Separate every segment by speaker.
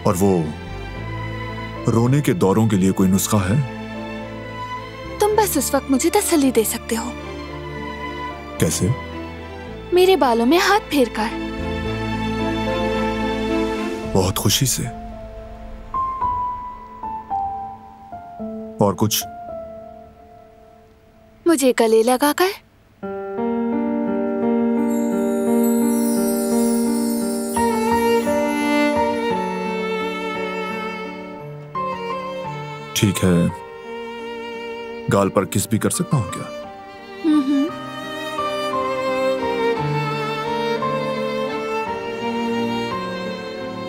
Speaker 1: और वो रोने के दौरों के लिए कोई नुस्खा है?
Speaker 2: तुम बस उस वक्त मुझे तसल्ली दे सकते हो।
Speaker 1: कैसे?
Speaker 2: मेरे बालों में हाथ फेर कर।
Speaker 1: बहुत खुशी से। और कुछ?
Speaker 2: मुझे गले लगाकर।
Speaker 1: ठीक है, गाल पर किस भी कर सकता हूं क्या?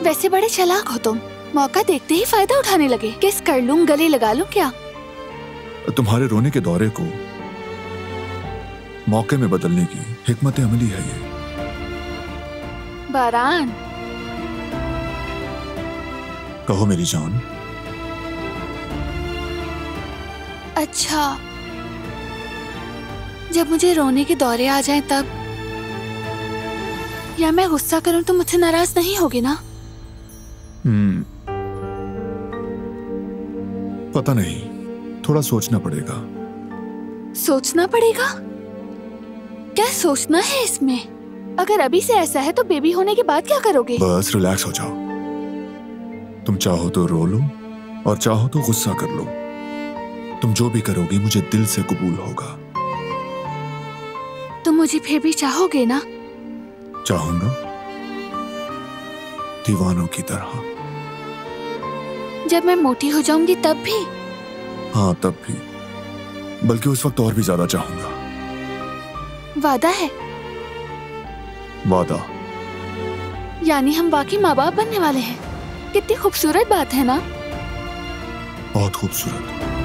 Speaker 2: वैसे बड़े चालाक हो तुम, मौका देखते ही फायदा उठाने लगे। किस कर लूं, गले लगा लूं क्या?
Speaker 1: तुम्हारे रोने के दौरे को मौके में बदलने की हिकमत अमली है ये।
Speaker 2: बारान,
Speaker 1: कहो मेरी जान।
Speaker 2: अच्छा, जब मुझे रोने के दौरे आ जाएं तब? या मैं गुस्सा करूं तो मुझसे नाराज नहीं होगी ना?
Speaker 1: पता नहीं, थोड़ा सोचना पड़ेगा।
Speaker 2: सोचना पड़ेगा? क्या सोचना है इसमें? अगर अभी से ऐसा है तो बेबी होने के बाद क्या करोगे?
Speaker 1: बस रिलैक्स हो जाओ। तुम चाहो तो रो लो और चाहो तो गुस्सा कर लो। तुम जो भी करोगी मुझे दिल से कबूल होगा।
Speaker 2: तुम मुझे फिर भी चाहोगे ना?
Speaker 1: चाहूंगा, दीवानों की तरह।
Speaker 2: जब मैं मोटी हो जाऊंगी तब भी?
Speaker 1: हाँ, तब भी, बल्कि उस वक्त और भी ज्यादा चाहूंगा।
Speaker 2: वादा है?
Speaker 1: वादा।
Speaker 2: यानी हम वाकई माँ बाप बनने वाले हैं। कितनी खूबसूरत बात है ना?
Speaker 1: बहुत खूबसूरत।